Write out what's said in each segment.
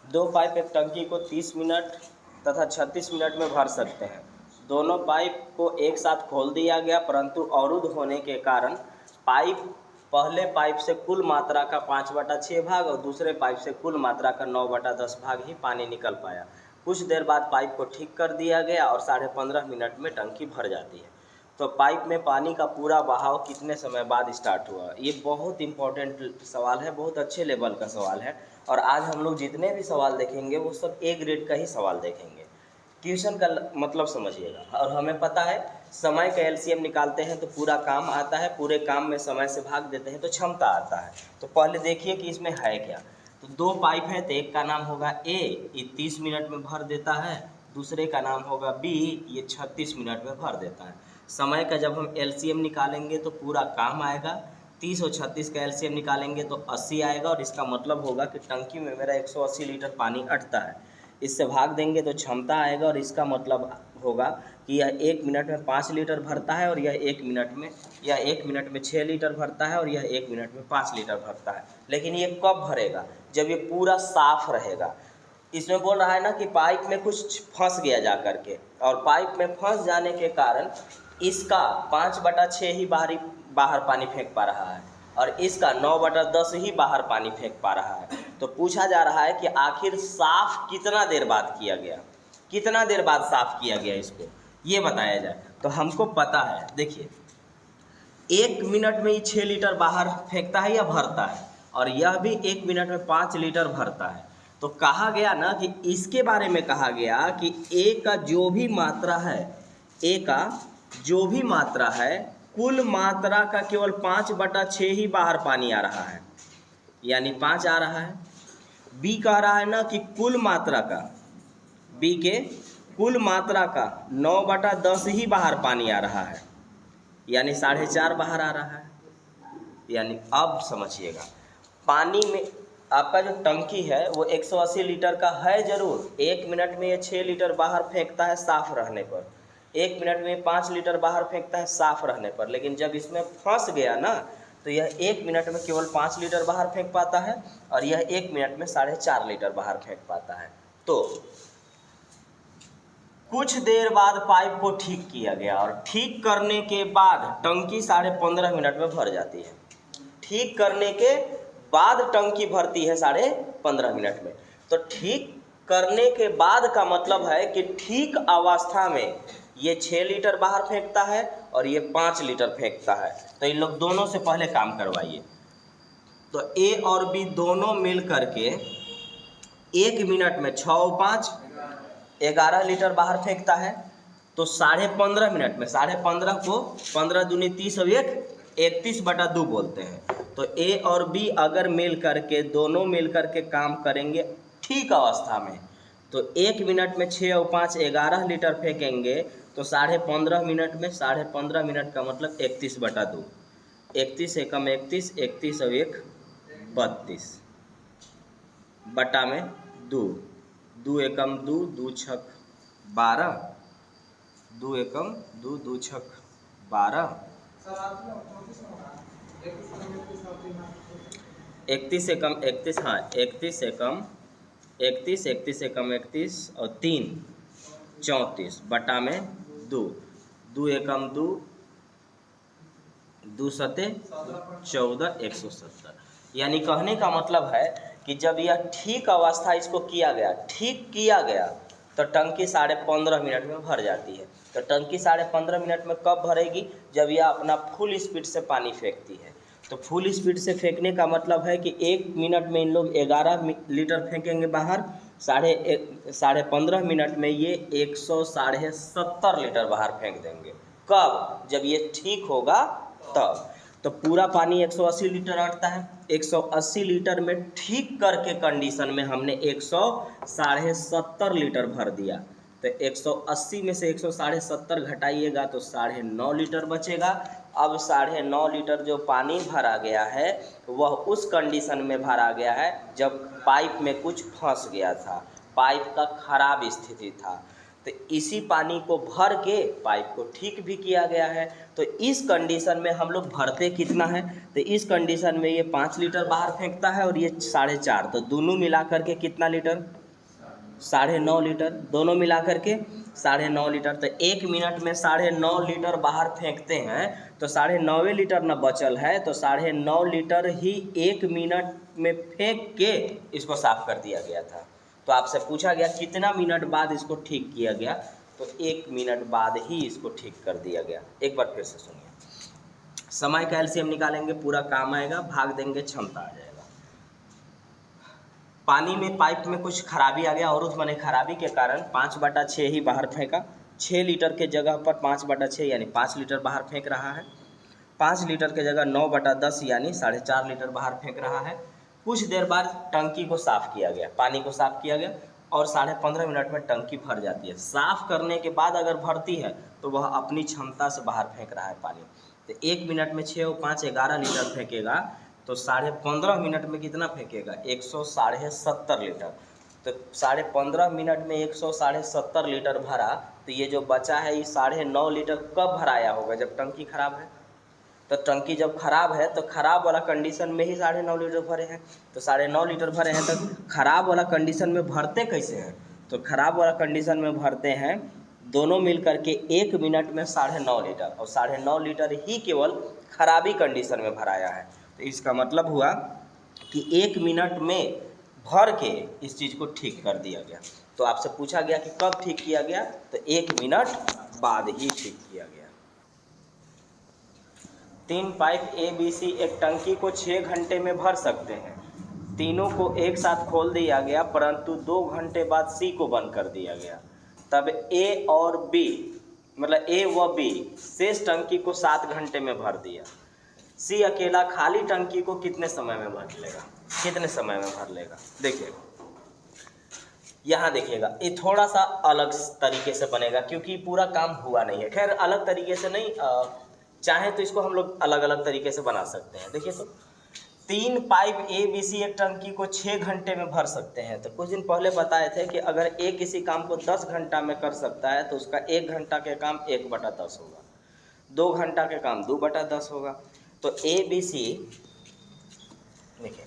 दो पाइप एक टंकी को 30 मिनट तथा 36 मिनट में भर सकते हैं। दोनों पाइप को एक साथ खोल दिया गया, परंतु अवरुद्ध होने के कारण पहले पाइप से कुल मात्रा का 5/6 भाग और दूसरे पाइप से कुल मात्रा का 9/10 भाग ही पानी निकल पाया। कुछ देर बाद पाइप को ठीक कर दिया गया और 15.5 मिनट में टंकी भर जाती है। तो पाइप में पानी का पूरा बहाव कितने समय बाद स्टार्ट हुआ? ये बहुत इंपॉर्टेंट सवाल है, बहुत अच्छे लेवल का सवाल है। और आज हम लोग जितने भी सवाल देखेंगे वो सब ए ग्रेड का ही सवाल देखेंगे। क्वेश्चन का मतलब समझिएगा। और हमें पता है समय का एलसीएम निकालते हैं तो पूरा काम आता है, पूरे काम में समय से भाग देते हैं तो क्षमता आता है। तो पहले देखिए कि इसमें है क्या। तो दो पाइप है तो एक का नाम होगा ए, ये 30 मिनट में भर देता है। दूसरे का नाम होगा बी, ये 36 मिनट में भर देता है। समय का जब हम एलसीएम निकालेंगे तो पूरा काम आएगा। 30 और 36 का एलसीएम निकालेंगे तो 80 आएगा। और इसका मतलब होगा कि टंकी में मेरा 180 लीटर पानी अटता है। इससे भाग देंगे तो क्षमता आएगा। और इसका मतलब होगा कि यह 1 मिनट में 5 लीटर भरता है और यह 1 मिनट में 6 लीटर भरता है और यह 1 मिनट में 5 लीटर भरता है। लेकिन ये कब भरेगा? जब ये पूरा साफ रहेगा। इसमें बोल रहा है ना कि पाइप में कुछ फंस गया जा करके, और पाइप में फंस जाने के कारण इसका 5/6 ही बाहर पानी फेंक पा रहा है और इसका 9/10 ही बाहर पानी फेंक पा रहा है। तो पूछा जा रहा है कि आखिर साफ कितना देर बाद किया गया, कितना देर बाद साफ किया गया, इसको ये बताया जाए। तो हमको पता है, देखिए 1 मिनट में ही 6 लीटर बाहर फेंकता है या भरता है, और यह भी 1 मिनट में 5 लीटर भरता है। तो कहा गया ना कि इसके बारे में कहा गया कि ए का जो भी मात्रा है, ए का जो भी मात्रा है, कुल मात्रा का केवल 5/6 ही बाहर पानी आ रहा है, यानी 5 आ रहा है। बी कह रहा है ना कि कुल मात्रा का, बी के कुल मात्रा का 9/10 ही बाहर पानी आ रहा है, यानी 4.5 बाहर आ रहा है। यानी अब समझिएगा, पानी में आपका जो टंकी है वो 180 लीटर का है ज़रूर। 1 मिनट में ये 6 लीटर बाहर फेंकता है साफ़ रहने पर, 1 मिनट में 5 लीटर बाहर फेंकता है साफ़ रहने पर। लेकिन जब इसमें फंस गया ना तो यह 1 मिनट में केवल 5 लीटर बाहर फेंक पाता है और यह 1 मिनट में 4.5 लीटर बाहर फेंक पाता है। तो कुछ देर बाद पाइप को ठीक किया गया और ठीक करने के बाद टंकी 15.5 मिनट में भर जाती है। ठीक करने के बाद टंकी भरती है 15.5 मिनट में। तो ठीक करने के बाद का मतलब है कि ठीक अवस्था में ये 6 लीटर बाहर फेंकता है और ये 5 लीटर फेंकता है। तो इन लोग दोनों से पहले काम करवाइए। तो ए और बी दोनों मिल करके 1 मिनट में 6 और 5 11 लीटर बाहर फेंकता है। तो 15.5 मिनट में 15.5 को 15 दूनी 30 और 1 31/2 बोलते हैं। तो ए और बी अगर मिल करके दोनों मिल करके काम करेंगे ठीक अवस्था में, तो 1 मिनट में 6 और 5 11 लीटर फेंकेंगे। तो 15.5 मिनट में 15.5 मिनट का मतलब 31/2, 31 एकम 31, 31 और 1 32 बटा में 2, 2 एकम 2, 2 छक 12, 2 एकम 2, 2 छक 12, 31 एकम 31, हाँ 31 एकम 31, 31 एकम 31 और 3 34 बटा में 2, 2 एकम 2, 2 सते 14, 170। यानी कहने का मतलब है कि जब यह ठीक अवस्था इसको किया गया, ठीक किया गया, तो टंकी 15.5 मिनट में भर जाती है। तो टंकी 15.5 मिनट में कब भरेगी? जब यह अपना फुल स्पीड से पानी फेंकती है। तो फुल स्पीड से फेंकने का मतलब है कि 1 मिनट में इन लोग 11 लीटर फेंकेंगे बाहर, 15.5 मिनट में ये 170 लीटर बाहर फेंक देंगे। कब? जब ये ठीक होगा तब। तो पूरा पानी 180 लीटर अटता है। 180 लीटर में ठीक करके कंडीशन में हमने 170 लीटर भर दिया। तो 180 में से 170 घटाइएगा तो 9.5 लीटर बचेगा। अब 9.5 लीटर जो पानी भरा गया है वह उस कंडीशन में भरा गया है जब पाइप में कुछ फंस गया था, पाइप का खराब स्थिति था। तो इसी पानी को भर के पाइप को ठीक भी किया गया है। तो इस कंडीशन में हम लोग भरते कितना है? तो इस कंडीशन में ये 5 लीटर बाहर फेंकता है और ये 4.5, तो दोनों मिला करके कितना लीटर? 9.5 लीटर, दोनों मिला करके 9.5 लीटर। तो 1 मिनट में 9.5 लीटर बाहर फेंकते हैं, तो 9.5 लीटर न बचल है, तो 9.5 लीटर ही 1 मिनट में फेंक के इसको साफ़ कर दिया गया था। तो आपसे पूछा गया कितना मिनट बाद इसको ठीक किया गया, तो 1 मिनट बाद ही इसको ठीक कर दिया गया। एक बार फिर से सुनिए, समय का एलसीएम निकालेंगे, पूरा काम आएगा, भाग देंगे, क्षमता आ जाएगा। पानी में पाइप में कुछ खराबी आ गया, अवरुद्ध बने खराबी के कारण 5/6 ही बाहर फेंका। 6 लीटर के जगह पर 5/6 यानी 5 लीटर बाहर फेंक रहा है। 5 लीटर के जगह 9/10 यानी 4.5 लीटर बाहर फेंक रहा है। कुछ देर बाद टंकी को साफ़ किया गया, पानी को साफ़ किया गया और 15.5 मिनट में टंकी भर जाती है। साफ़ करने के बाद अगर भरती है तो वह अपनी क्षमता से बाहर फेंक रहा है पानी। तो 1 मिनट में 6 और 5 11 लीटर फेंकेगा, तो 15.5 मिनट में कितना फेंकेगा? 170 लीटर। तो 15.5 मिनट में 170 लीटर भरा, तो ये जो बचा है ये 9.5 लीटर कब भराया होगा? जब टंकी खराब है। तो टंकी जब खराब है तो खराब वाला कंडीशन में ही 9.5 लीटर भरे हैं। तो 9.5 लीटर भरे हैं, तो खराब वाला कंडीशन में भरते कैसे हैं? तो खराब वाला कंडीशन में भरते हैं दोनों मिल करके 1 मिनट में 9.5 लीटर, और 9.5 लीटर ही केवल खराबी कंडीशन में भराया है। तो इसका मतलब हुआ कि 1 मिनट में भर के इस चीज़ को ठीक कर दिया गया। तो आपसे पूछा गया कि कब ठीक किया गया, तो 1 मिनट बाद ही ठीक किया गया। 3 पाइप ABC एक टंकी को 6 घंटे में भर सकते हैं। तीनों को एक साथ खोल दिया गया, परंतु 2 घंटे बाद C को बंद कर दिया गया। तब A और B, मतलब A व B शेष टंकी को 7 घंटे में भर दिया। C अकेला खाली टंकी को कितने समय में भर लेगा? कितने समय में भर लेगा? देखिए यहाँ देखिएगा, ये थोड़ा सा अलग तरीके से बनेगा क्योंकि पूरा काम हुआ नहीं है। खैर अलग तरीके से नहीं, चाहे तो इसको हम लोग अलग अलग तरीके से बना सकते हैं। देखिए तो 3 पाइप ABC एक टंकी को 6 घंटे में भर सकते हैं। तो कुछ दिन पहले बताए थे कि अगर A किसी काम को 10 घंटा में कर सकता है तो उसका 1 घंटा के काम 1/10 होगा, 2 घंटा के काम 2/10 होगा। तो ABC देखिए,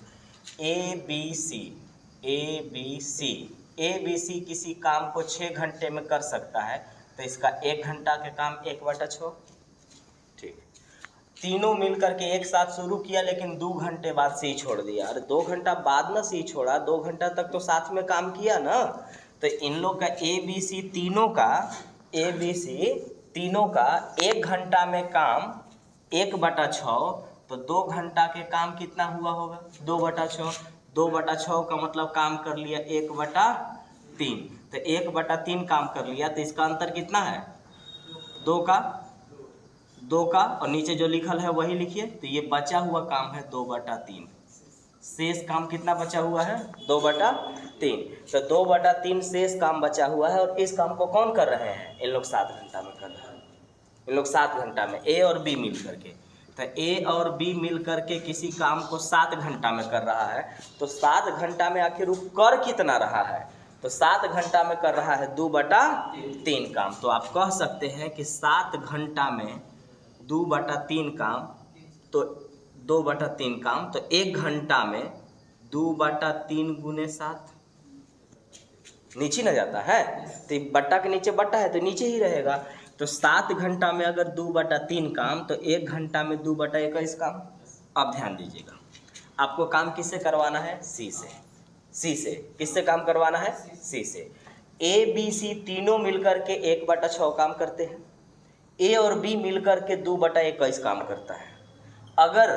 ABC किसी काम को 6 घंटे में कर सकता है, तो इसका 1 घंटा के काम 1/6। ठीक, तीनों मिलकर के एक साथ शुरू किया लेकिन 2 घंटे बाद C छोड़ दिया। अरे 2 घंटा बाद ना C छोड़ा, 2 घंटा तक तो साथ में काम किया ना। तो इन लोग का ABC तीनों का 1 घंटा में काम 1/6, तो 2 घंटा के काम कितना हुआ होगा? 2/6। 2/6 का मतलब काम कर लिया 1/3, तो 1/3 काम कर लिया। तो इसका अंतर कितना है? 2 का, और नीचे जो लिखल है वही लिखिए। तो ये बचा हुआ काम है 2/3। शेष काम कितना बचा हुआ है? 2/3। तो 2/3 शेष काम बचा हुआ है, और इस काम को कौन कर रहे हैं? इन लोग 7 घंटा में कर रहे हैं। इन लोग 7 घंटा में A और B मिल करके, तो A और B मिल करके किसी काम को 7 घंटा में कर रहा है। तो 7 घंटा में आखिर वो कर कितना रहा है? तो 7 घंटा में कर रहा है 2/3 काम। तो आप कह सकते हैं कि 7 घंटा में 2/3 काम, तो 2/3 काम, तो 1 घंटा में 2/3 गुने 7 नीचे न जाता है, तो बट्टा के नीचे बट्टा है तो नीचे ही रहेगा। तो 7 घंटा में अगर 2/3 काम, तो 1 घंटा में 2/21 काम। अब ध्यान दीजिएगा, आपको काम किससे करवाना है? C से। किससे काम करवाना है? C से। ABC तीनों मिलकर के 1/6 काम करते हैं। A और B मिलकर के 2/21 काम करता है। अगर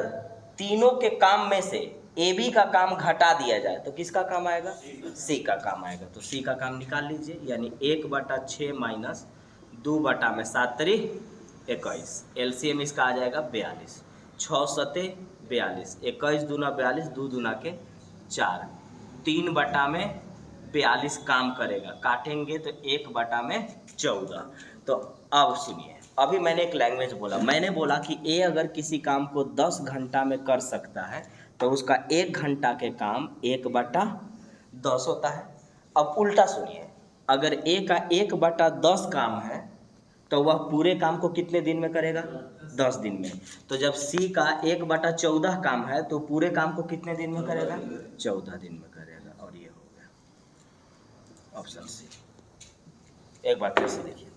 तीनों के काम में से AB का काम घटा दिया जाए तो किसका काम आएगा? C का काम आएगा। तो C का काम निकाल लीजिए, यानी 1/6 माइनस 2/7 × 21। LCM इसका आ जाएगा 42। 6 सते 42, 21 दूना 42, 2 दूना के 4, 3/42 काम करेगा। काटेंगे तो 1/14। तो अब सुनिए, अभी मैंने एक लैंग्वेज बोला, मैंने बोला कि A अगर किसी काम को 10 घंटा में कर सकता है तो उसका 1 घंटा के काम 1/10 होता है। अब उल्टा सुनिए, अगर A का 1/10 काम है तो वह पूरे काम को कितने दिन में करेगा? 10 दिन में। तो जब C का 1/14 काम है तो पूरे काम को कितने दिन में करेगा? 14 दिन में करेगा। और ये हो गया। Option C. एक बार फिर से देखिए,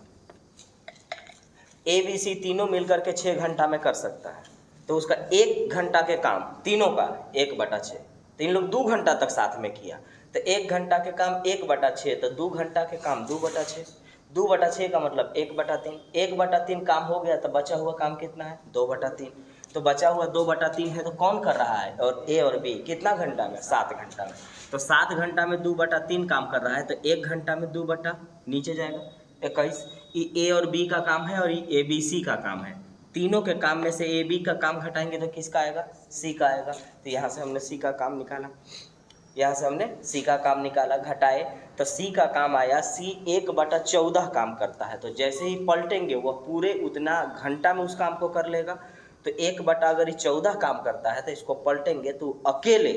ए बी सी तीनों मिलकर के 6 घंटा में कर सकता है, तो उसका 1 घंटा के काम तीनों का 1/6, तो इन लोग 2 घंटा तक साथ में किया, तो 1 घंटा के काम 1/6, तो 2 घंटा के काम 2/6, 2/6 का मतलब 1/3, 1/3 काम हो गया, तो बचा हुआ काम कितना है 2/3, तो बचा हुआ 2/3 है, तो कौन कर रहा है, और ए और बी कितना घंटा में 7 घंटा में, तो 7 घंटा में 2/3 काम कर रहा है, तो 1 घंटा में 2 बटा नीचे जाएगा 21, ये ए और बी का काम है और ये ए बी सी का काम है, तीनों के काम में से ए बी का काम घटाएंगे तो किसका आएगा, सी का आएगा, तो यहाँ से हमने सी का काम निकाला, यहाँ से हमने सी का काम निकाला, घटाए तो सी का काम आया, सी 1/14 काम करता है, तो जैसे ही पलटेंगे वह पूरे उतना घंटा में उस काम को कर लेगा, तो 1/14 काम करता है, तो इसको पलटेंगे तो अकेले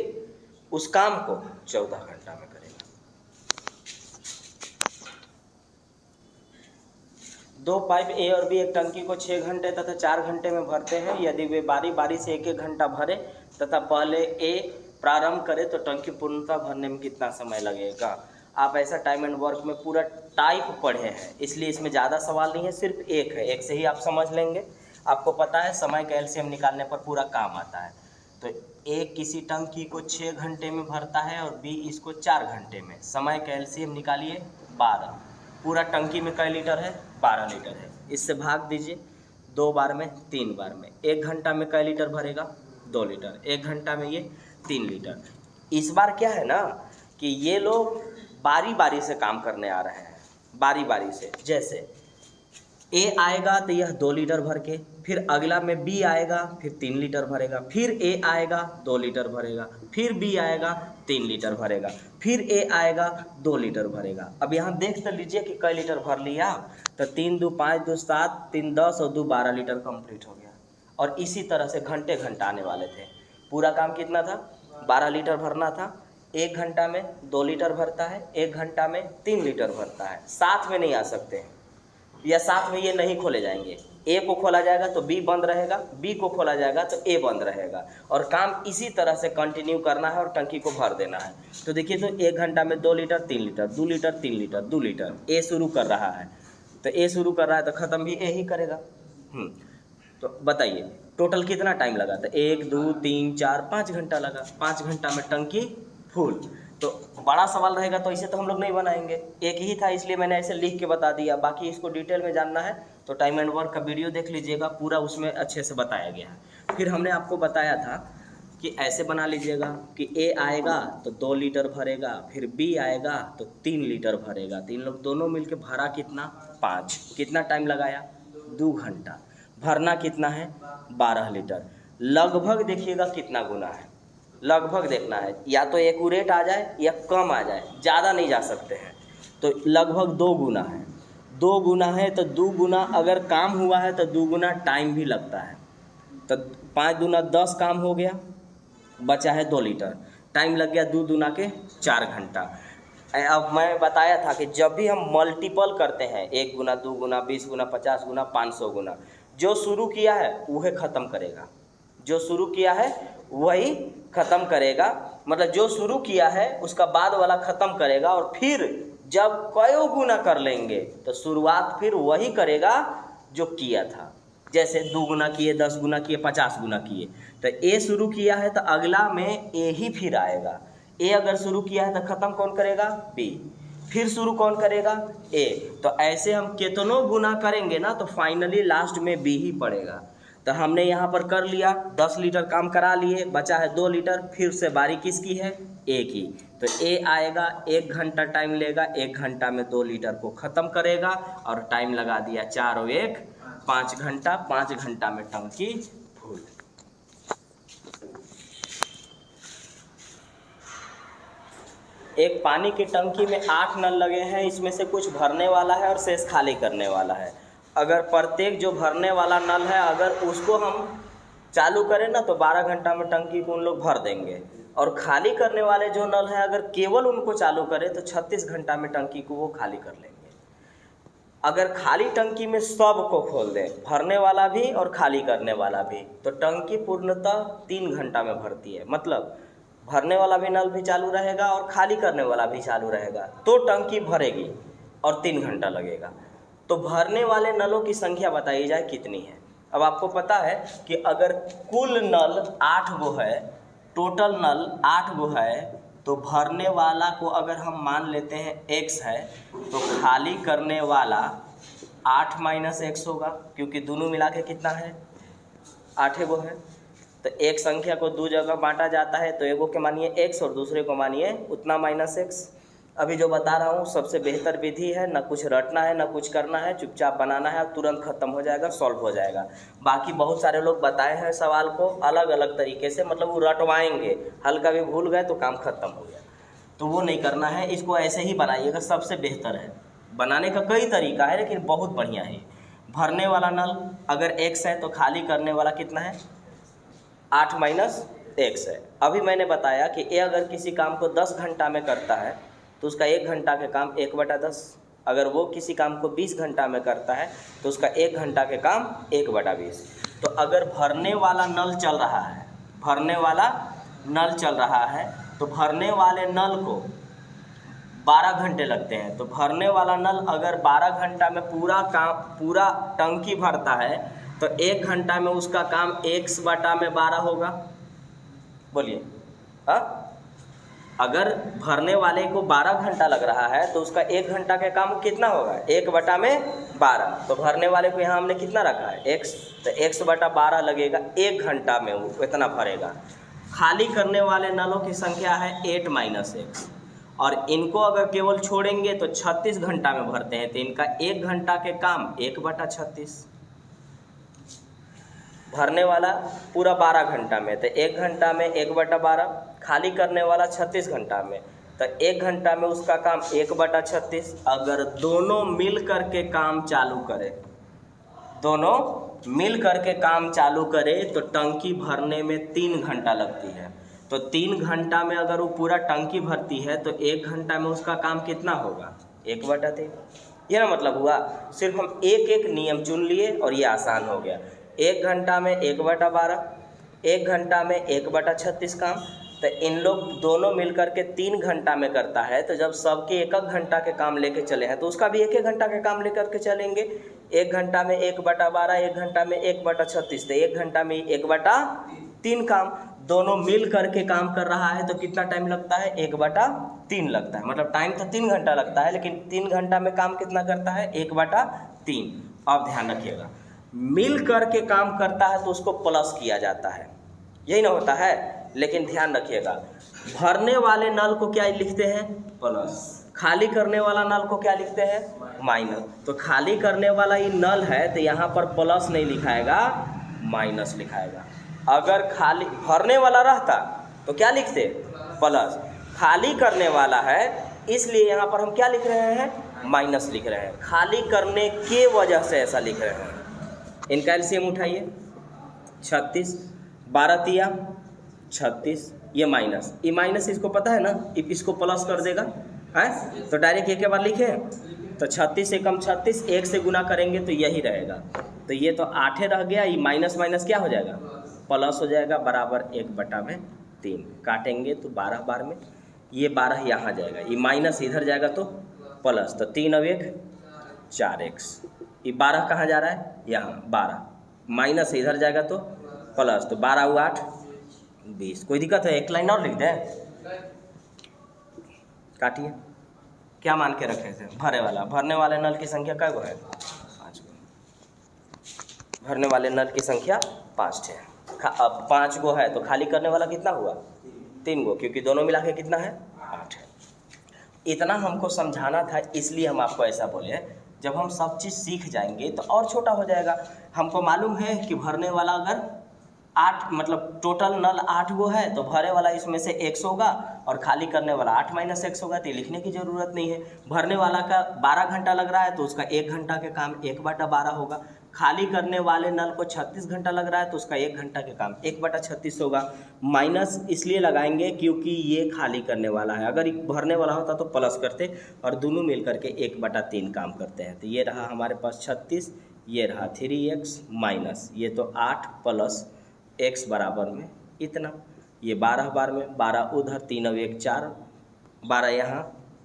उस काम को 14 घंटा में करेगा। 2 पाइप ए और बी एक टंकी को 6 घंटे तथा 4 घंटे में भरते हैं, यदि वे बारी बारी से 1-1 घंटा भरे तथा पहले ए प्रारंभ करे तो टंकी पूर्णतः भरने में कितना समय लगेगा। आप ऐसा टाइम एंड वर्क में पूरा टाइप पढ़े हैं, इसलिए इसमें ज़्यादा सवाल नहीं है, सिर्फ एक है, एक से ही आप समझ लेंगे। आपको पता है समय का एलसीएम निकालने पर पूरा काम आता है, तो ए किसी टंकी को 6 घंटे में भरता है और बी इसको 4 घंटे में, समय का एलसीएम निकालिए 12, पूरा टंकी में कई लीटर है 12 लीटर है, इससे भाग दीजिए 2 बार में 3 बार में, 1 घंटा में कई लीटर भरेगा 2 लीटर, 1 घंटा में ये 3 लीटर। इस बार क्या है ना कि ये लोग बारी बारी से काम करने आ रहे हैं, बारी बारी से, जैसे ए आएगा तो यह 2 लीटर भर के, फिर अगला में बी आएगा फिर 3 लीटर भरेगा, फिर ए आएगा 2 लीटर भरेगा, फिर बी आएगा 3 लीटर भरेगा, फिर ए आएगा 2 लीटर भरेगा। अब यहाँ देख तो लीजिए कि कई लीटर भर लिया, तो 3 2 5 2 7 3 10 और 2 12 लीटर कंप्लीट हो गया। और इसी तरह से घंटे घंटा आने वाले थे, पूरा काम कितना था 12 लीटर भरना था, 1 घंटा में 2 लीटर भरता है, 1 घंटा में 3 लीटर भरता है, साथ में नहीं आ सकते हैं या साथ में ये नहीं खोले जाएंगे, ए को खोला जाएगा तो बी बंद रहेगा, बी को खोला जाएगा तो ए बंद रहेगा, और काम इसी तरह से कंटिन्यू करना है और टंकी को भर देना है। तो देखिए, तो 1 घंटा में 2 litre 3 litre 2 litre 3 litre 2 litre, ए शुरू कर रहा है, तो ए शुरू कर रहा है तो ख़त्म भी ए ही करेगा। तो बताइए टोटल कितना टाइम लगा, तो 1 2 3 4 5 घंटा लगा, 5 घंटा में टंकी फुल। तो बड़ा सवाल रहेगा तो इसे तो हम लोग नहीं बनाएंगे, एक ही था इसलिए मैंने ऐसे लिख के बता दिया, बाकी इसको डिटेल में जानना है तो टाइम एंड वर्क का वीडियो देख लीजिएगा, पूरा उसमें अच्छे से बताया गया है। फिर हमने आपको बताया था कि ऐसे बना लीजिएगा कि ए आएगा तो 2 लीटर भरेगा, फिर बी आएगा तो 3 लीटर भरेगा, तो इन लोग दोनों मिलके भरा कितना 5, कितना टाइम लगाया 2 घंटा, भरना कितना है 12 लीटर, लगभग देखिएगा कितना गुना है, लगभग देखना है, या तो एक्यूरेट आ जाए या कम आ जाए, ज़्यादा नहीं जा सकते हैं, तो लगभग 2 गुना है, 2 गुना है, तो 2 गुना अगर काम हुआ है तो 2 गुना टाइम भी लगता है, तो 5 दूना 10 काम हो गया, बचा है 2 लीटर, टाइम लग गया 2 दूना के 4 घंटा। अब मैं बताया था कि जब भी हम मल्टीपल करते हैं 1 गुना 2 गुना 20 गुना 50 गुना 500 गुना, जो शुरू किया है वह ख़त्म करेगा, जो शुरू किया है वही ख़त्म करेगा, मतलब जो शुरू किया है उसका बाद वाला ख़त्म करेगा, और फिर जब कई गुना कर लेंगे तो शुरुआत फिर वही करेगा जो किया था, जैसे 2 गुना किए 10 गुना किए 50 गुना किए, तो ए शुरू किया है तो अगला में ए ही फिर आएगा, ए अगर शुरू किया है तो ख़त्म कौन करेगा बी, फिर शुरू कौन करेगा ए, तो ऐसे हम कितनों गुना करेंगे ना तो फाइनली लास्ट में बी ही पड़ेगा। तो हमने यहाँ पर कर लिया 10 लीटर काम करा लिए, बचा है 2 लीटर, फिर से बारी किसकी है ए की, तो ए आएगा 1 घंटा टाइम लेगा, 1 घंटा में 2 लीटर को ख़त्म करेगा, और टाइम लगा दिया 4 और 1 5 घंटा, 5 घंटा में टंकी फुल। एक पानी की टंकी में 8 नल लगे हैं, इसमें से कुछ भरने वाला है और शेष खाली करने वाला है। अगर प्रत्येक जो भरने वाला नल है अगर उसको हम चालू करें ना तो 12 घंटा में टंकी को उन लोग भर देंगे, और खाली करने वाले जो नल हैं अगर केवल उनको चालू करें तो 36 घंटा में टंकी को वो खाली कर लेंगे। अगर खाली टंकी में सब को खोल दें, भरने वाला भी और खाली करने वाला भी, तो टंकी पूर्णतः 3 घंटा में भरती है। मतलब भरने वाला भी नल भी चालू रहेगा और खाली करने वाला भी चालू रहेगा, तो टंकी भरेगी और 3 घंटा लगेगा। तो भरने वाले नलों की संख्या बताई जाए कितनी है। अब आपको पता है कि अगर कुल नल 8 गो है, टोटल नल 8 गो है, तो भरने वाला को अगर हम मान लेते हैं x है, तो खाली करने वाला 8 - x होगा, क्योंकि दोनों मिला के कितना है, 8 गो है। तो एक संख्या को 2 जगह बांटा जाता है, तो एगो के मानिए x और दूसरे को मानिए उतना -x। अभी जो बता रहा हूँ सबसे बेहतर विधि है, ना कुछ रटना है ना कुछ करना है, चुपचाप बनाना है, तुरंत ख़त्म हो जाएगा, सॉल्व हो जाएगा। बाकी बहुत सारे लोग बताए हैं सवाल को अलग अलग तरीके से, मतलब वो रटवाएंगे, हल्का भी भूल गए तो काम खत्म हो गया, तो वो नहीं करना है। इसको ऐसे ही बनाइएगा, सबसे बेहतर है। बनाने का कई तरीका है लेकिन बहुत बढ़िया है। भरने वाला नल अगर x है तो खाली करने वाला कितना है, 8 - x है। अभी मैंने बताया कि ये अगर किसी काम को 10 घंटा में करता है तो उसका 1 घंटा के काम 1/10, अगर वो किसी काम को 20 घंटा में करता है तो उसका 1 घंटा के काम 1/20। तो अगर भरने वाला नल चल रहा है, भरने वाला नल चल रहा है, तो भरने वाले नल को 12 घंटे लगते हैं। तो भरने वाला नल अगर 12 घंटा में पूरा टंकी भरता है तो 1 घंटा में उसका काम x/12 होगा। बोलिए, हाँ, अगर भरने वाले को 12 घंटा लग रहा है तो उसका 1 घंटा के काम कितना होगा, 1/12। तो भरने वाले को यहाँ हमने कितना रखा है, x, तो x/12 लगेगा, 1 घंटा में वो इतना भरेगा। खाली करने वाले नलों की संख्या है 8 - x, और इनको अगर केवल छोड़ेंगे तो 36 घंटा में भरते हैं, तो इनका 1 घंटा के काम 1/36। भरने वाला पूरा 12 घंटा में, तो 1 घंटा में 1/12, खाली करने वाला 36 घंटा में, तो 1 घंटा में उसका काम 1/36। अगर दोनों मिल करके काम चालू करें, दोनों मिल करके काम चालू करें तो टंकी भरने में 3 घंटा लगती है। तो 3 घंटा में अगर वो पूरा टंकी भरती है तो 1 घंटा में उसका काम कितना होगा, 1/3। ये ना मतलब हुआ, सिर्फ हम एक एक नियम चुन लिए और ये आसान हो गया। 1 घंटा में 1/12, 1 घंटा में 1/36 काम, तो इन लोग दोनों मिलकर के 3 घंटा में करता है। तो जब सबके 1-1 घंटा के काम लेके चले हैं तो उसका भी 1-1 घंटा के काम लेकर के चलेंगे। 1 घंटा में 1/12, 1 घंटा में 1/36, तो 1 घंटा में 1/3 काम। दोनों मिल करके काम कर रहा है तो कितना टाइम लगता है, 1/3 लगता है। मतलब टाइम तो 3 घंटा लगता है लेकिन 3 घंटा में काम कितना करता है, 1/3। अब ध्यान रखिएगा, मिल करके काम करता है तो उसको प्लस किया जाता है, यही ना होता है। लेकिन ध्यान रखिएगा, भरने वाले नल को क्या लिखते हैं, प्लस, खाली करने वाला नल को क्या लिखते हैं, माइनस। तो खाली करने वाला ये नल है तो यहाँ पर प्लस नहीं लिखाएगा, माइनस लिखाएगा। अगर खाली भरने वाला रहता तो क्या लिखते, प्लस। खाली करने वाला है इसलिए यहाँ पर हम क्या लिख रहे हैं, माइनस लिख रहे हैं। खाली करने के वजह से ऐसा लिख रहे हैं। इनका एलसीएम उठाइए, 36, 12 तिया 36, ये माइनस, ये माइनस इसको पता है ना, इसको प्लस कर देगा है, तो डायरेक्ट एक बार लिखें तो 36 से कम 36, 1 से गुना करेंगे तो यही रहेगा। तो ये तो 8 रह गया, ये माइनस माइनस क्या हो जाएगा, प्लस हो जाएगा, बराबर 1/3। काटेंगे तो 12 बार में ये 12 यहाँ जाएगा, ये माइनस इधर जाएगा तो प्लस, तो 3 और 1 4x। ये 12 कहाँ जा रहा है, यहाँ 12, माइनस इधर जाएगा तो प्लस, तो 12 और 8 20। कोई दिक्कत है, एक लाइन और लिख दें, काटिए। क्या मान के रखे थे, भरने वाले नल की संख्या क्या है, 5 गो। भरने वाले नल की संख्या 5 है। अब 5 गो है तो खाली करने वाला कितना हुआ, 3 गो, क्योंकि दोनों मिला के कितना है, 8 है। इतना हमको समझाना था, इसलिए हम आपको ऐसा बोले। जब हम सब चीज़ सीख जाएंगे तो और छोटा हो जाएगा। हमको मालूम है कि भरने वाला अगर 8, मतलब टोटल नल 8 गो है तो भरे वाला इसमें से x होगा और खाली करने वाला 8 - x होगा, तो ये लिखने की ज़रूरत नहीं है। भरने वाला का 12 घंटा लग रहा है तो उसका 1 घंटा के काम 1/12 होगा। खाली करने वाले नल को 36 घंटा लग रहा है तो उसका 1 घंटा के काम 1/36 होगा। माइनस इसलिए लगाएंगे क्योंकि ये खाली करने वाला है, अगर भरने वाला होता तो प्लस करते, और दोनों मिल करके 1/3 काम करते हैं। तो ये रहा हमारे पास 36, ये रहा 3x माइनस, ये तो 8 प्लस x बराबर में इतना। ये 12 बार में 12 उधर 3 और 1 4, 12 यहाँ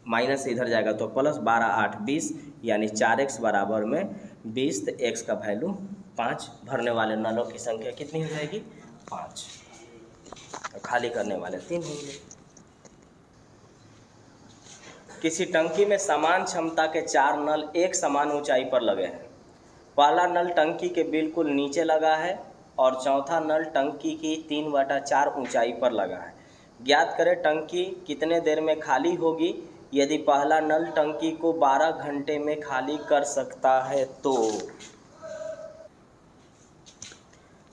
माइनस इधर जाएगा तो प्लस, 12 8 20, यानी 4x बराबर में 20। तो x का वैल्यू 5, भरने वाले नलों की संख्या कितनी हो जाएगी 5, और खाली करने वाले 3 होंगे। किसी टंकी में समान क्षमता के 4 नल एक समान ऊंचाई पर लगे हैं। पहला नल टंकी के बिल्कुल नीचे लगा है और चौथा नल टंकी की 3/4 ऊंचाई पर लगा है। ज्ञात करें टंकी कितने देर में खाली होगी यदि पहला नल टंकी को 12 घंटे में खाली कर सकता है तो।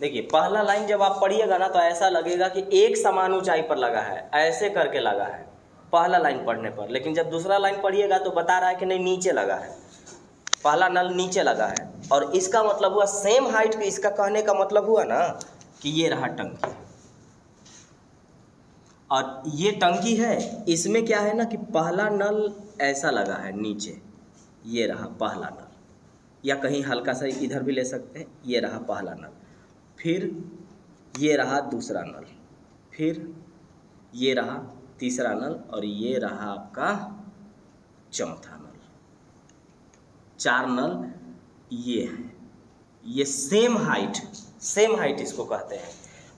देखिए पहला लाइन जब आप पढ़िएगा ना तो ऐसा लगेगा कि एक समान ऊंचाई पर लगा है, ऐसे करके लगा है पहला लाइन पढ़ने पर, लेकिन जब दूसरा लाइन पढ़िएगा तो बता रहा है कि नहीं नीचे लगा है, पहला नल नीचे लगा है। और इसका मतलब हुआ सेम हाइट, इसका कहने का मतलब हुआ ना कि ये रहा टंकी और ये टंकी है, इसमें क्या है ना कि पहला नल ऐसा लगा है नीचे, ये रहा पहला नल, या कहीं हल्का सा इधर भी ले सकते हैं, ये रहा पहला नल, फिर ये रहा दूसरा नल, फिर ये रहा तीसरा नल और ये रहा आपका चौथा नल। 4 नल ये है, ये सेम हाइट इसको कहते हैं,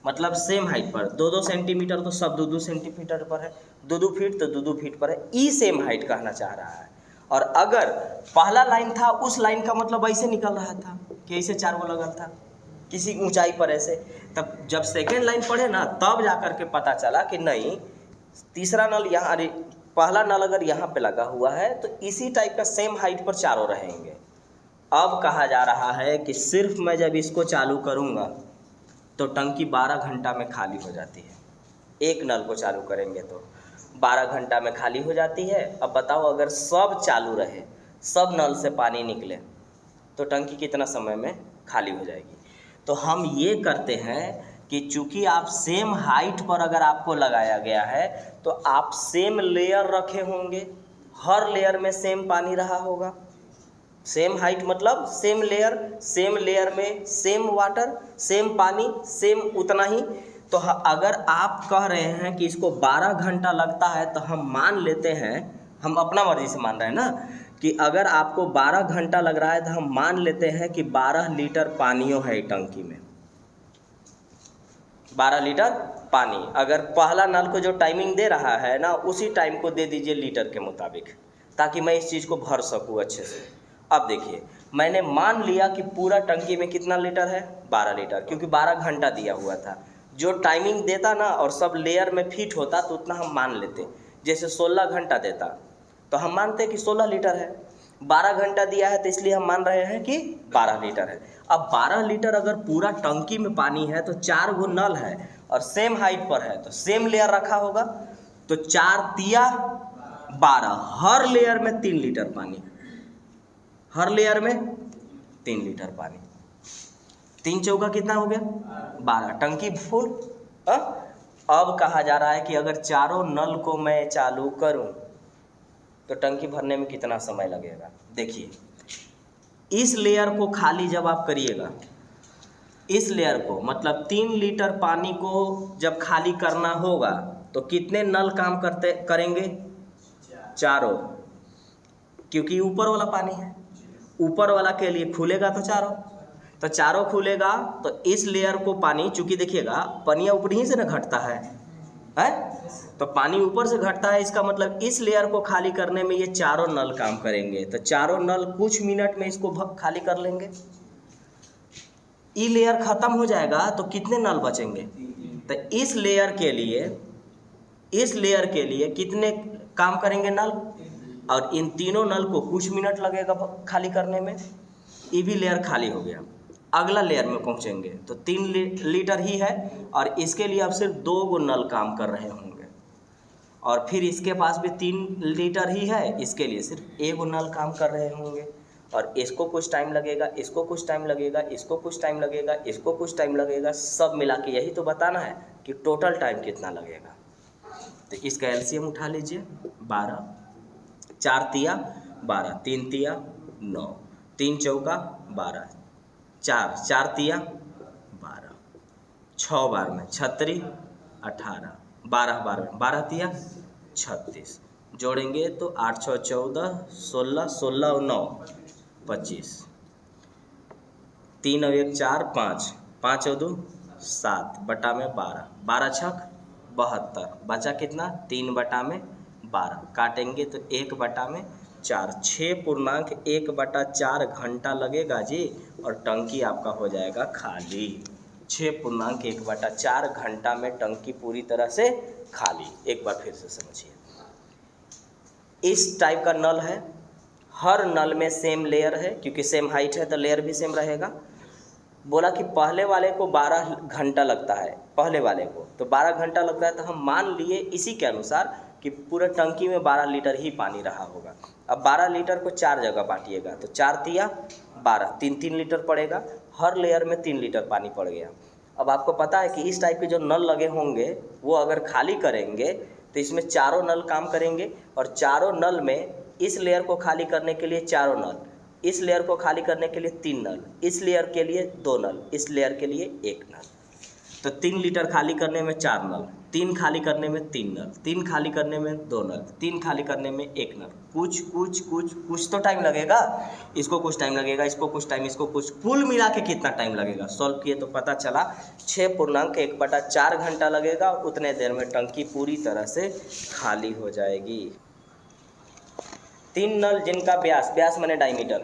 मतलब सेम हाइट पर 2-2 सेंटीमीटर तो सब 2-2 सेंटीमीटर पर है, 2-2 फीट तो 2-2 फीट पर है, ई सेम हाइट कहना चाह रहा है। और अगर पहला लाइन था उस लाइन का मतलब ऐसे निकल रहा था कि ऐसे 4 गो लगल था किसी ऊंचाई पर ऐसे, तब जब सेकेंड लाइन पढ़े ना तब जा कर के पता चला कि नहीं तीसरा नल यहाँ, अरे पहला नल अगर यहाँ पे लगा हुआ है तो इसी टाइप का सेम हाइट पर चारों रहेंगे। अब कहा जा रहा है कि सिर्फ मैं जब इसको चालू करूँगा तो टंकी 12 घंटा में खाली हो जाती है। एक नल को चालू करेंगे तो 12 घंटा में खाली हो जाती है। अब बताओ अगर सब चालू रहे, सब नल से पानी निकले तो टंकी कितना समय में खाली हो जाएगी। तो हम ये करते हैं कि चूंकि आप सेम हाइट पर अगर आपको लगाया गया है तो आप सेम लेयर रखे होंगे, हर लेयर में सेम पानी रहा होगा। सेम हाइट मतलब सेम लेयर में सेम वाटर, सेम पानी, सेम उतना ही। तो अगर आप कह रहे हैं कि इसको 12 घंटा लगता है तो हम मान लेते हैं, हम अपना मर्जी से मान रहे हैं ना, कि अगर आपको 12 घंटा लग रहा है तो हम मान लेते हैं कि 12 लीटर पानियों है टंकी में, 12 लीटर पानी। अगर पहला नल को जो टाइमिंग दे रहा है ना उसी टाइम को दे दीजिए लीटर के मुताबिक, ताकि मैं इस चीज़ को भर सकूँ अच्छे से। अब देखिए मैंने मान लिया कि पूरा टंकी में कितना लीटर है 12 लीटर, क्योंकि 12 घंटा दिया हुआ था। जो टाइमिंग देता ना और सब लेयर में फिट होता तो उतना हम मान लेते। जैसे 16 घंटा देता तो हम मानते कि 16 लीटर है, 12 घंटा दिया है तो इसलिए हम मान रहे हैं कि 12 लीटर है। अब 12 लीटर अगर पूरा टंकी में पानी है तो 4 गो नल है और सेम हाइट पर है तो सेम लेयर रखा होगा, तो 4 तिया 12, हर लेयर में 3 लीटर पानी, हर लेयर में 3 लीटर पानी, 3 चौका कितना हो गया 12, टंकी फुल। अब कहा जा रहा है कि अगर चारों नल को मैं चालू करूं तो टंकी भरने में कितना समय लगेगा। देखिए इस लेयर को खाली जब आप करिएगा, इस लेयर को मतलब 3 लीटर पानी को जब खाली करना होगा तो कितने नल काम करेंगे, चारों, क्योंकि ऊपर वाला पानी है, ऊपर वाला के लिए खुलेगा तो चारों खुलेगा। तो इस लेयर को पानी, चूंकि देखिएगा पनिया ऊपर ही से ना घटता है, तो पानी ऊपर से घटता है, इसका मतलब इस लेयर को खाली करने में ये चारों नल काम करेंगे। तो चारों नल कुछ मिनट में इसको खाली कर लेंगे। ई लेयर खत्म हो जाएगा तो कितने नल बचेंगे, तो इस लेयर के लिए कितने काम करेंगे नल, और इन तीनों नल को कुछ मिनट लगेगा खाली करने में। ये भी लेयर खाली हो गया, अगला लेयर में पहुंचेंगे तो 3 लीटर ही है और इसके लिए अब सिर्फ 2 गो नल काम कर रहे होंगे, और फिर इसके पास भी 3 लीटर ही है, इसके लिए सिर्फ 1 गो नल काम कर रहे होंगे। और इसको कुछ टाइम लगेगा, इसको कुछ टाइम लगेगा, इसको कुछ टाइम लगेगा, इसको कुछ टाइम लगेगा, सब मिला के यही तो बताना है कि टोटल टाइम कितना लगेगा। तो इसका एलसीएम उठा लीजिए, 12, 4 तिया 12, 3 तिया 9, 3 चौका 12, 4 तिया 12, 6 बार में 36, 18, 12 12 12 तिया 36, जोड़ेंगे तो 8 6 14, 16 16 और 9 25, 3 और 1 4 5, 5 और 2 7 बटा में 12, 12 छक 72, बचा कितना 3 बटा में 12, काटेंगे तो 1 बटा में 4, 6.1/4 घंटा लगेगा जी, और टंकी आपका हो जाएगा खाली। 6.1/4 घंटा में टंकी पूरी तरह से खाली। एक बार फिर से समझिए, इस टाइप का नल है, हर नल में सेम लेयर है, क्योंकि सेम हाइट है तो लेयर भी सेम रहेगा। बोला कि पहले वाले को 12 घंटा लगता है, पहले वाले को तो 12 घंटा लगता है, तो हम मान लिए इसी के अनुसार कि पूरे टंकी में 12 लीटर ही पानी रहा होगा। अब 12 लीटर को 4 जगह बांटिएगा तो 4 तिया 12, 3 लीटर पड़ेगा, हर लेयर में 3 लीटर पानी पड़ गया। अब आपको पता है कि इस टाइप के जो नल लगे होंगे वो अगर खाली करेंगे तो इसमें चारों नल काम करेंगे, और चारों नल में इस लेयर को खाली करने के लिए चारों नल, इस लेयर को खाली करने के लिए 3 नल, इस लेयर के लिए 2 नल, इस लेयर के लिए 1 नल। तो 3 लीटर खाली करने में 4 नल, 3 खाली करने में 3 नल, 3 खाली करने में 2 नल, 3 खाली करने में 1 नल। कुछ तो टाइम लगेगा, इसको कुछ टाइम लगेगा, इसको कुछ टाइम, इसको कुछ, कुल मिला के कितना टाइम लगेगा सॉल्व किए तो पता चला 6.1/4 घंटा लगेगा, उतने देर में टंकी पूरी तरह से खाली हो जाएगी। 3 नल जिनका व्यास माने डायमीटर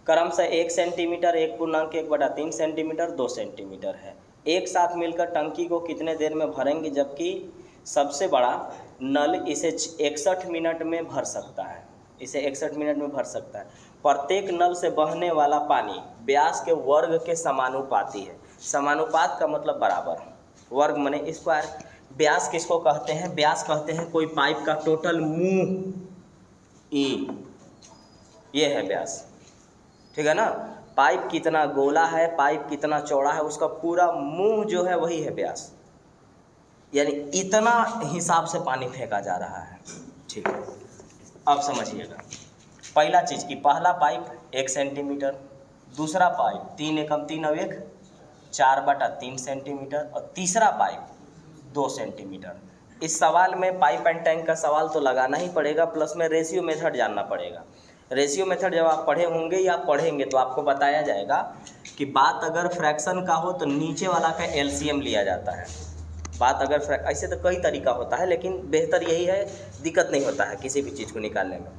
क्रमशः 1 सेंटीमीटर, 1.1/3 सेंटीमीटर, 2 सेंटीमीटर है, एक साथ मिलकर टंकी को कितने देर में भरेंगे, जबकि सबसे बड़ा नल इसे 61 मिनट में भर सकता है, इसे 61 मिनट में भर सकता है। प्रत्येक नल से बहने वाला पानी व्यास के वर्ग के समानुपाती है। समानुपात का मतलब बराबर, वर्ग माने स्क्वायर। व्यास किसको कहते हैं, व्यास कहते हैं कोई पाइप का टोटल मुंह, ये है व्यास, ठीक है ना। पाइप कितना गोला है, पाइप कितना चौड़ा है, उसका पूरा मुंह जो है वही है व्यास, यानी इतना हिसाब से पानी फेंका जा रहा है, ठीक है। अब समझिएगा, पहला चीज़ कि पहला पाइप 1 सेंटीमीटर, दूसरा पाइप 3 एकम 3 और 1 4/3 सेंटीमीटर, और तीसरा पाइप 2 सेंटीमीटर। इस सवाल में पाइप एंड टैंक का सवाल तो लगाना ही पड़ेगा, प्लस में रेशियो मेथड जानना पड़ेगा। रेशियो मेथड जब आप पढ़े होंगे या पढ़ेंगे तो आपको बताया जाएगा कि बात अगर फ्रैक्शन का हो तो नीचे वाला का एलसीएम लिया जाता है। बात अगर ऐसे तो कई तरीका होता है, लेकिन बेहतर यही है, दिक्कत नहीं होता है किसी भी चीज़ को निकालने में।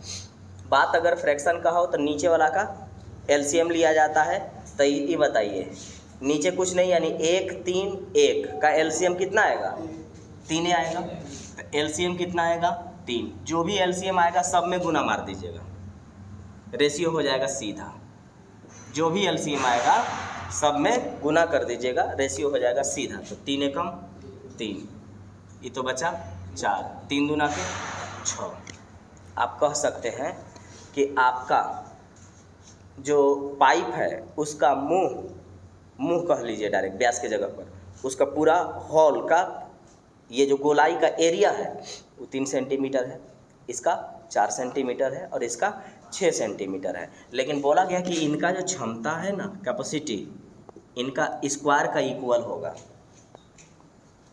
बात अगर फ्रैक्शन का हो तो नीचे वाला का एलसीएम लिया जाता है। तो ये बताइए, नीचे कुछ नहीं, यानी 1 3 1 का एलसीएम कितना आएगा, 3 आएगा। तो एलसीएम कितना आएगा, 3। जो भी एलसीएम आएगा सब में गुना मार दीजिएगा, रेशियो हो जाएगा सीधा। जो भी एलसीएम आएगा सब में गुना कर दीजिएगा, रेशियो हो जाएगा सीधा। तो 3 एकम 3, ये तो बचा 4, 3 दूना के 6। आप कह सकते हैं कि आपका जो पाइप है उसका मुंह कह लीजिए डायरेक्ट व्यास के जगह पर, उसका पूरा हॉल का ये जो गोलाई का एरिया है वो 3 सेंटीमीटर है, इसका 4 सेंटीमीटर है और इसका 6 सेंटीमीटर है। लेकिन बोला गया कि इनका जो क्षमता है ना, कैपेसिटी, इनका स्क्वायर का इक्वल होगा।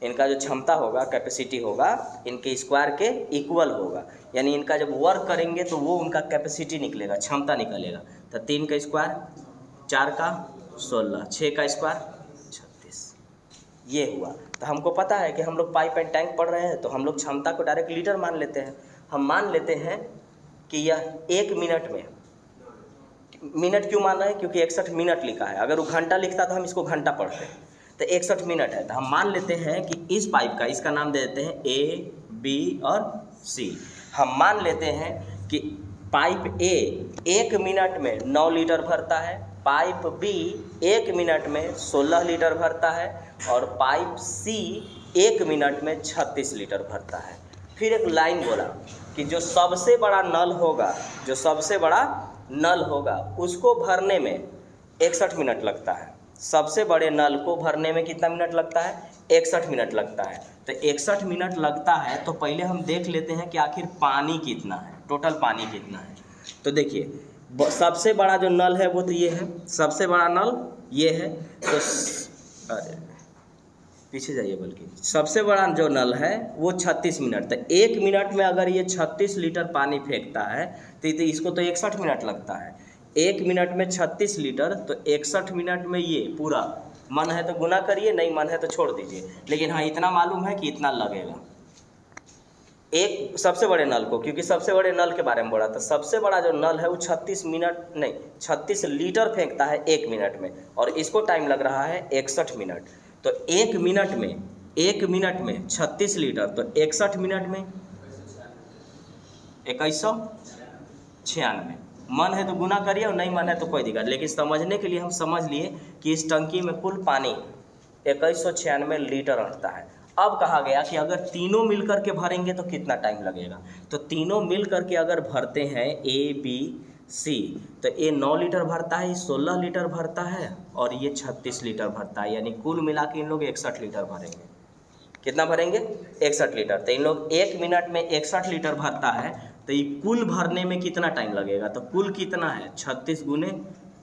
इनका जो क्षमता होगा, कैपेसिटी होगा, इनके स्क्वायर के इक्वल होगा। यानी इनका जब वर्क करेंगे तो वो उनका कैपेसिटी निकलेगा, क्षमता निकलेगा। तो 3 का स्क्वायर, 4 का 16, 6 का स्क्वायर 36, ये हुआ। तो हमको पता है कि हम लोग पाइप एंड टैंक पढ़ रहे हैं तो हम लोग क्षमता को डायरेक्ट लीटर मान लेते हैं। हम मान लेते हैं कि यह 1 मिनट में, मिनट क्यों मान रहे हैं, क्योंकि 61 मिनट लिखा है। अगर वो घंटा लिखता तो हम इसको घंटा पढ़ते, तो 61 मिनट है। तो हम मान लेते हैं कि इस पाइप का, इसका नाम दे देते हैं A, B और C। हम मान लेते हैं कि पाइप A 1 मिनट में 9 लीटर भरता है, पाइप B 1 मिनट में 16 लीटर भरता है, और पाइप C 1 मिनट में 36 लीटर भरता है। फिर एक लाइन बोला कि जो सबसे बड़ा नल होगा, जो सबसे बड़ा नल होगा उसको भरने में 61 मिनट लगता है। सबसे बड़े नल को भरने में कितना मिनट लगता है, 61 मिनट लगता है। तो 61 मिनट लगता है तो पहले हम देख लेते हैं कि आखिर पानी कितना है, टोटल पानी कितना है। तो देखिए, सबसे बड़ा जो नल है वो तो ये है, सबसे बड़ा नल ये है। तो अरे पीछे जाइए, बल्कि सबसे बड़ा जो नल है वो 36 मिनट। तो 1 मिनट में अगर ये 36 लीटर पानी फेंकता है तो इसको तो 61 मिनट लगता है। 1 मिनट में 36 लीटर, तो 61 मिनट में ये पूरा, मन है तो गुना करिए, नहीं मन है तो छोड़ दीजिए, लेकिन हाँ इतना मालूम है कि इतना लगेगा। एक सबसे बड़े नल को, क्योंकि सबसे बड़े नल के बारे में बोला था, सबसे बड़ा जो नल है वो 36 लीटर फेंकता है 1 मिनट में, और इसको टाइम लग रहा है 61 मिनट। तो 1 मिनट में 36 लीटर, तो 61 मिनट में 2196। मन है तो गुना करिए और नहीं मन है तो कोई दिक्कत, लेकिन समझने के लिए हम समझ लिए कि इस टंकी में कुल पानी 2196 लीटर रहता है। अब कहा गया कि अगर तीनों मिल करके भरेंगे तो कितना टाइम लगेगा। तो तीनों मिल करके अगर भरते हैं ए बी सी, तो ये 9 लीटर भरता है, ये 16 लीटर भरता है, और ये 36 लीटर भरता है, यानी कुल मिला के इन लोग 61 लीटर भरेंगे। कितना भरेंगे? 61 लीटर। तो इन लोग 1 मिनट में 61 लीटर भरता है, तो ये कुल भरने में कितना टाइम लगेगा? तो कुल कितना है? 36 गुने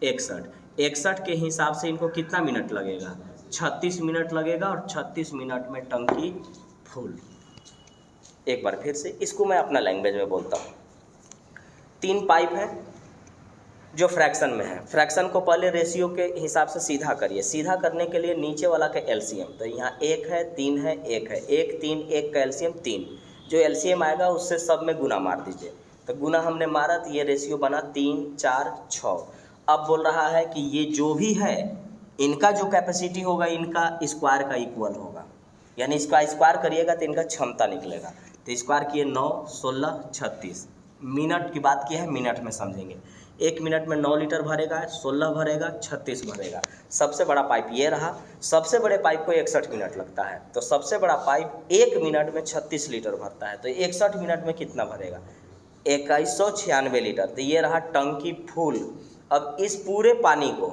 61, 61 के हिसाब से इनको कितना मिनट लगेगा? 36 मिनट लगेगा, और 36 मिनट में टंकी फुल। एक बार फिर से इसको मैं अपना लैंग्वेज में बोलता हूँ। 3 पाइप हैं जो फ्रैक्शन में है। फ्रैक्शन को पहले रेशियो के हिसाब से सीधा करिए। सीधा करने के लिए नीचे वाला का एलसीएम, तो यहाँ 1 है, 3 है, 1 है, 1 3 1 का एलसीएम 3, जो एलसीएम आएगा उससे सब में गुना मार दीजिए। तो गुना हमने मारा तो ये रेशियो बना 3 4 6। अब बोल रहा है कि ये जो भी है इनका जो कैपेसिटी होगा इनका स्क्वायर का इक्वल होगा, यानी इसका स्क्वायर करिएगा तो इनका क्षमता निकलेगा। तो स्क्वायर किए 9 16 36। मिनट की बात की है, मिनट में समझेंगे। 1 मिनट में 9 लीटर भरेगा, 16 भरेगा, 36 भरेगा। सबसे बड़ा पाइप ये रहा। सबसे बड़े पाइप को 61 मिनट लगता है, तो सबसे बड़ा पाइप 1 मिनट में 36 लीटर भरता है, तो 61 मिनट में कितना भरेगा? 2196 लीटर। तो ये रहा टंकी फुल। अब इस पूरे पानी को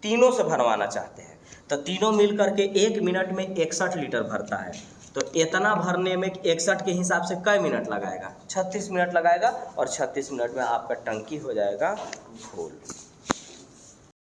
तीनों से भरवाना चाहते हैं, तो तीनों मिल करके 1 मिनट में 61 लीटर भरता है, तो इतना भरने में 61 के हिसाब से कई मिनट लगाएगा? 36 मिनट लगाएगा, और 36 मिनट में आपका टंकी हो जाएगा फुल।